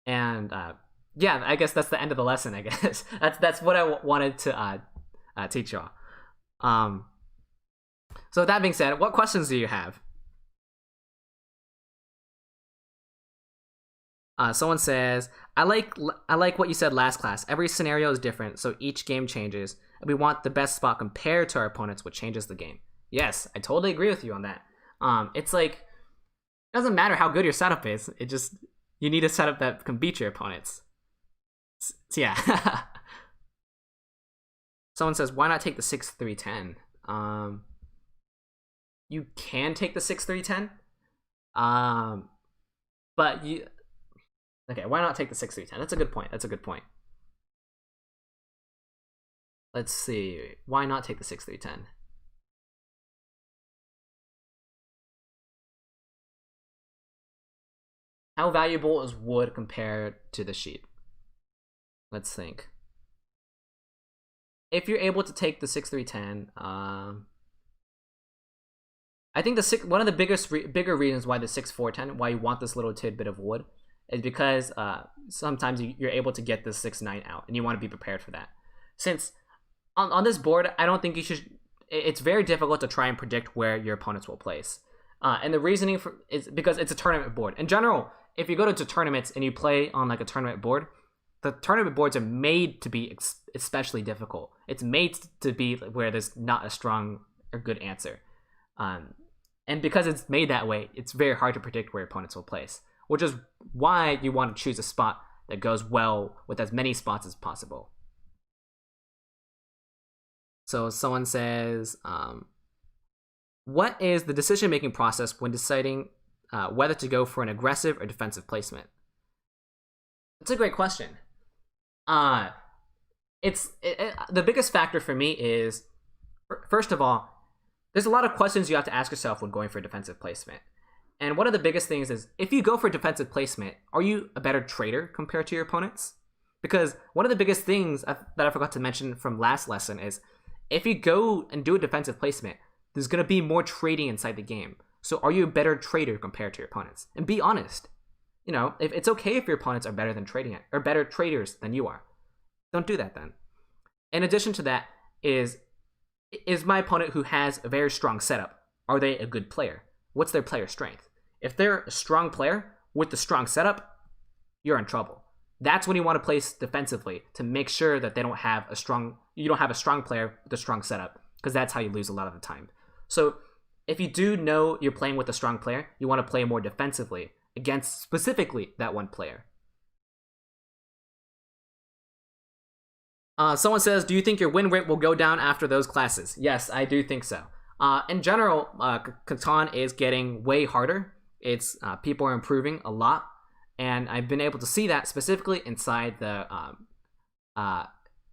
Speaker 1: And yeah, I guess that's the end of the lesson. I guess that's what I wanted to teach y'all. So with that being said, what questions do you have? Someone says, I like what you said last class. Every scenario is different, so each game changes. And we want the best spot compared to our opponents, which changes the game. Yes, I totally agree with you on that. It's like, it doesn't matter how good your setup is. It just, you need a setup that can beat your opponents. So yeah. Someone says, why not take the 6-3-10? You can take the 6-3-10. But you... Okay, why not take the 6-3-10? That's a good point. That's a good point. Let's see. Why not take the 6-3-10? How valuable is wood compared to the sheep? Let's think. If you're able to take the 6-3-10, I think one of the bigger reasons why the 6-4-10, why you want this little tidbit of wood, is because sometimes you're able to get the 6-9 out, and you want to be prepared for that. Since on this board, I don't think you should. It's very difficult to try and predict where your opponents will place, and the reasoning is because it's a tournament board. In general, if you go to tournaments and you play on like a tournament board, the tournament boards are made to be especially difficult. It's made to be where there's not a strong or good answer, and because it's made that way, it's very hard to predict where your opponents will place. Which is why you want to choose a spot that goes well with as many spots as possible. So someone says, what is the decision-making process when deciding whether to go for an aggressive or defensive placement? That's a great question. The biggest factor for me is, first of all, there's a lot of questions you have to ask yourself when going for a defensive placement. And one of the biggest things is, if you go for defensive placement, are you a better trader compared to your opponents? Because one of the biggest things that I forgot to mention from last lesson is, if you go and do a defensive placement, there's going to be more trading inside the game. So are you a better trader compared to your opponents? And be honest. You know, if it's okay if your opponents are better than or better traders than you are. Don't do that then. In addition to that, is my opponent who has a very strong setup, are they a good player? What's their player strength? If they're a strong player with the strong setup, you're in trouble. That's when you want to place defensively to make sure that you don't have a strong player with a strong setup, because that's how you lose a lot of the time. So if you do know you're playing with a strong player, you want to play more defensively against specifically that one player. Someone says, do you think your win rate will go down after those classes? Yes, I do think so. In general, Catan is getting way harder. It's people are improving a lot, and I've been able to see that specifically inside the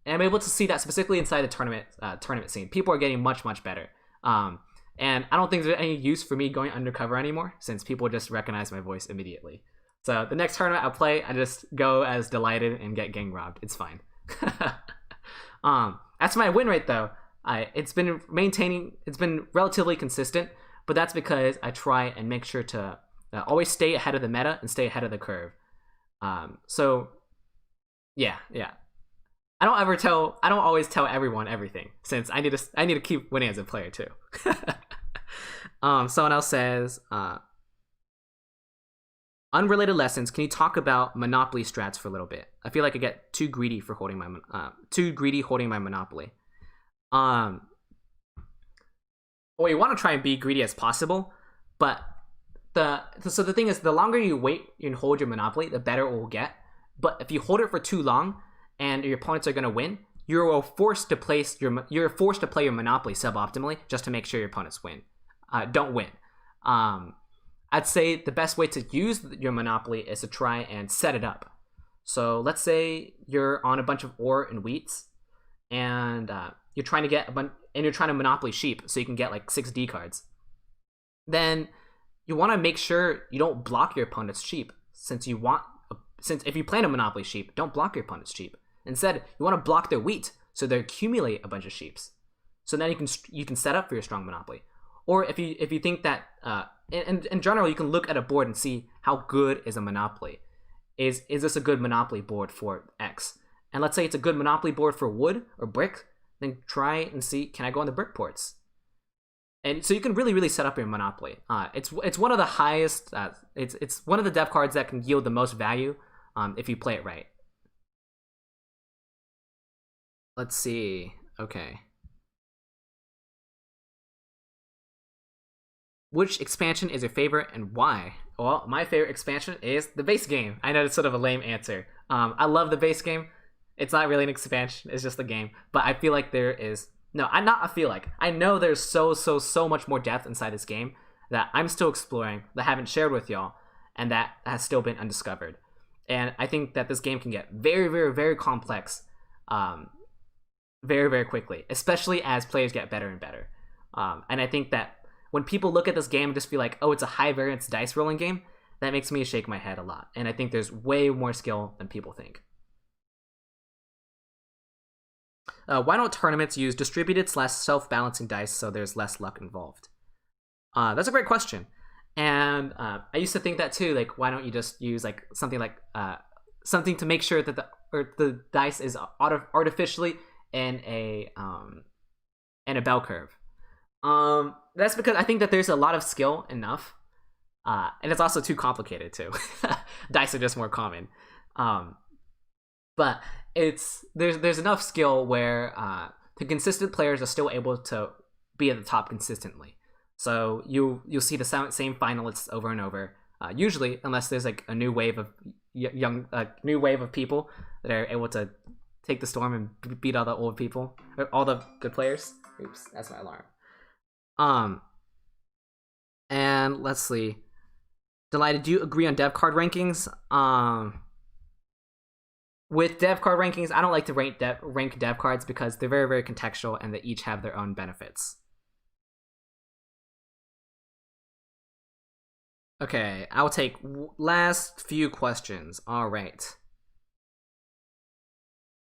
Speaker 1: And I'm able to see that specifically inside the tournament scene. People are getting much, much better. And I don't think there's any use for me going undercover anymore, since people just recognize my voice immediately. So the next tournament I play, I just go as DyLighted and get gang robbed. It's fine. As for my win rate, though, it's been relatively consistent, but that's because I try and make sure to always stay ahead of the meta and stay ahead of the curve. So yeah. I don't always tell everyone everything, since I need to keep winning as a player too. Someone else says, unrelated lessons. Can you talk about Monopoly strats for a little bit? I feel like I get too greedy holding my Monopoly. Well, you want to try and be greedy as possible, but so the thing is, the longer you wait and hold your Monopoly, the better it will get. But if you hold it for too long and your opponents are going to win, you're forced to play your Monopoly suboptimally just to make sure your opponents don't win. I'd say the best way to use your Monopoly is to try and set it up. So let's say you're on a bunch of ore and wheats, and you're trying to Monopoly sheep so you can get like 6 D cards. Then you want to make sure you don't block your opponent's sheep, since if you plan a Monopoly sheep, don't block your opponent's sheep. Instead, you want to block their wheat so they accumulate a bunch of sheeps. So then you can set up for your strong Monopoly. Or if you think that in general, you can look at a board and see how good is a Monopoly. Is this a good Monopoly board for X? And let's say it's a good Monopoly board for wood or brick, then try and see, can I go on the brick ports? And so you can really, really set up your Monopoly. It's one of the highest. It's one of the dev cards that can yield the most value if you play it right. Let's see. Okay. Which expansion is your favorite and why? Well, my favorite expansion is the base game. I know it's sort of a lame answer. I love the base game. It's not really an expansion. It's just a game. But I feel like there is... No, I know there's so much more depth inside this game that I'm still exploring, that I haven't shared with y'all, and that has still been undiscovered. And I think that this game can get very, very, very complex very, very quickly, especially as players get better and better. And I think that when people look at this game and just feel like, oh, it's a high variance dice rolling game, that makes me shake my head a lot. And I think there's way more skill than people think. Why don't tournaments use distributed / self-balancing dice so there's less luck involved? That's a great question. And I used to think that too. Like, why don't you just use like something to make sure that the dice is artificially in a bell curve. That's because I think that there's a lot of skill enough, and it's also too complicated too. Dice are just more common, but there's enough skill where the consistent players are still able to be at the top consistently. So you'll see the same finalists over and over. Usually, unless there's like a new wave of new wave of people that are able to take the storm and beat all the old people, or all the good players. Oops, that's my alarm. And let's see. DyLighted, do you agree on dev card rankings? With dev card rankings, I don't like to rank dev cards because they're very, very contextual and they each have their own benefits. Okay, I'll take last few questions. All right.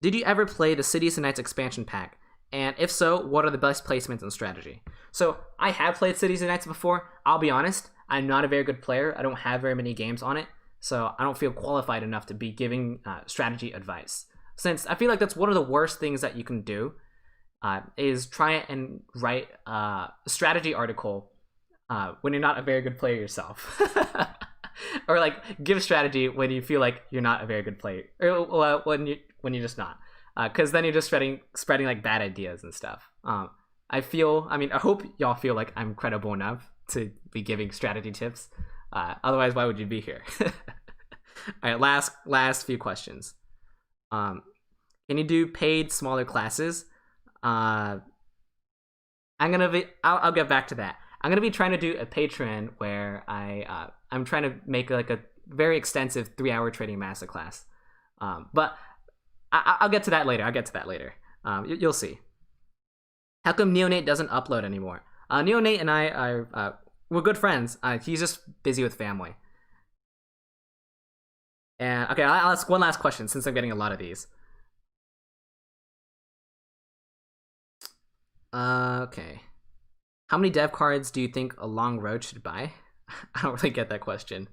Speaker 1: Did you ever play the Cities and Knights expansion pack? And if so, what are the best placements and strategy? So I have played Cities and Knights before. I'll be honest, I'm not a very good player. I don't have very many games on it, so I don't feel qualified enough to be giving strategy advice. Since I feel like that's one of the worst things that you can do, is try and write a strategy article when you're not a very good player yourself. Or like give strategy when you feel like you're not a very good player, or when you're just not, because then you're just spreading like bad ideas and stuff. I hope y'all feel like I'm credible enough to be giving strategy tips. Otherwise, why would you be here? All right, last few questions. Can you do paid smaller classes? I'll get back to that. I'm gonna be trying to do a Patreon where I'm trying to make like a very extensive 3-hour trading masterclass. But I'll get to that later. I'll get to that later. You'll see. How come Neonate doesn't upload anymore? Neonate and I are we're good friends. He's just busy with family. And okay, I'll ask one last question since I'm getting a lot of these. Okay. How many dev cards do you think a long road should buy? I don't really get that question.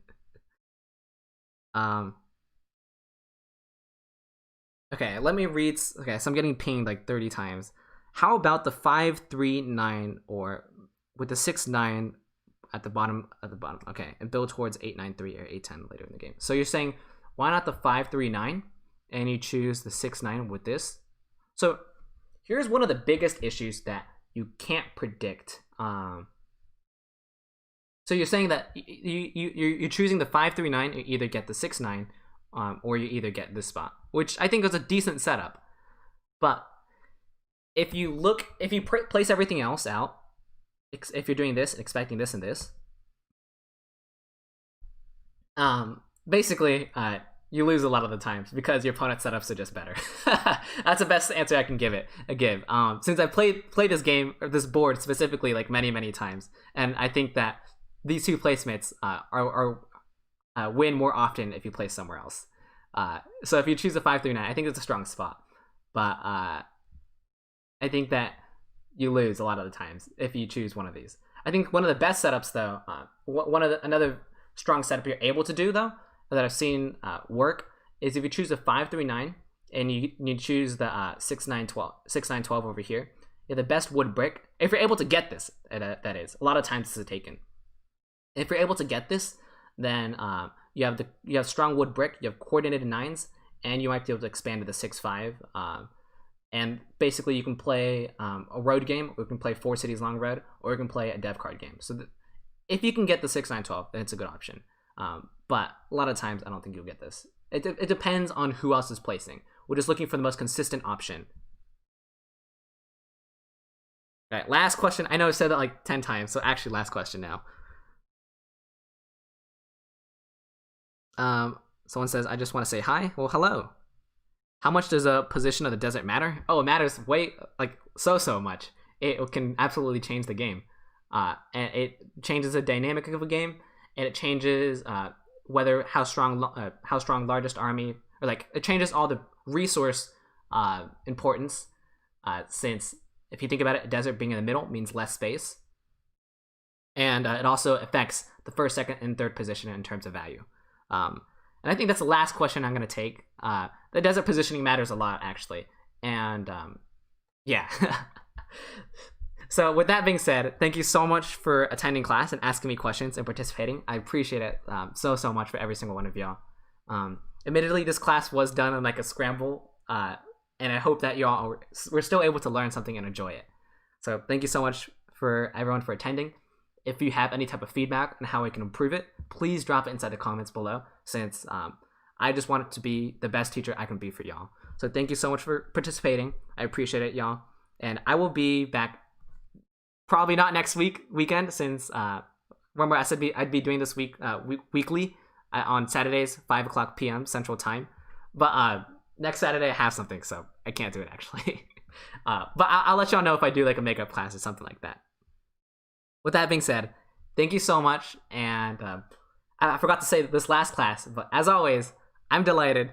Speaker 1: Okay, let me read. Okay, so I'm getting pinged like 30 times. How about the 539 or with the 69 at the bottom? Okay, and build towards 893 or 810 later in the game. So you're saying why not the 539 and you choose the 69 with this? So here's one of the biggest issues that you can't predict. So you're saying that you're choosing the 539, you either get the 69, or you either get this spot, which I think is a decent setup. But if you place everything else out, if you're doing this, expecting this and this, basically, you lose a lot of the times because your opponent's setups are just better. That's the best answer I can give. Since I played this game or this board specifically like many times, and I think that these two placements are win more often if you place somewhere else. So if you choose a 539, I think it's a strong spot, but I think that you lose a lot of the times if you choose one of these. I think one of the best setups though, another strong setup you're able to do though that I've seen work is if you choose a 539 and you choose the 6912 over here. You have the best wood brick. If you're able to get this, that is a lot of times this is taken. If you're able to get this, then you have strong wood brick, you have coordinated 9s, and you might be able to expand to the 6-5. And basically, you can play a road game, or you can play 4 cities long road, or you can play a dev card game. So if you can get the 6-9-12, then it's a good option. But a lot of times, I don't think you'll get this. It depends on who else is placing. We're just looking for the most consistent option. All right, last question. I know I said that like 10 times, so actually last question now. Someone says, I just want to say hi. Well, hello. How much does a position of the desert matter? Oh, it matters way, like, so much. It can absolutely change the game. And it changes the dynamic of a game, and it changes how strong largest army, or like, it changes all the resource importance, since if you think about it, a desert being in the middle means less space. And it also affects the first, second, and third position in terms of value. And I think that's the last question I'm going to take. The desert positioning matters a lot, actually. And yeah. So with that being said, thank you so much for attending class and asking me questions and participating. I appreciate it so much for every single one of y'all. Admittedly, this class was done on like a scramble, and I hope that y'all were still able to learn something and enjoy it. So thank you so much for everyone for attending. If you have any type of feedback on how I can improve it, please drop it inside the comments below, since I just want it to be the best teacher I can be for y'all. So thank you so much for participating. I appreciate it, y'all. And I will be back probably not next weekend, since remember I said I'd be doing this weekly on Saturdays, 5:00 p.m. Central Time. But next Saturday I have something, so I can't do it actually. But I'll let y'all know if I do like a makeup class or something like that. With that being said, thank you so much, and I forgot to say this last class, but as always, I'm DyLighted,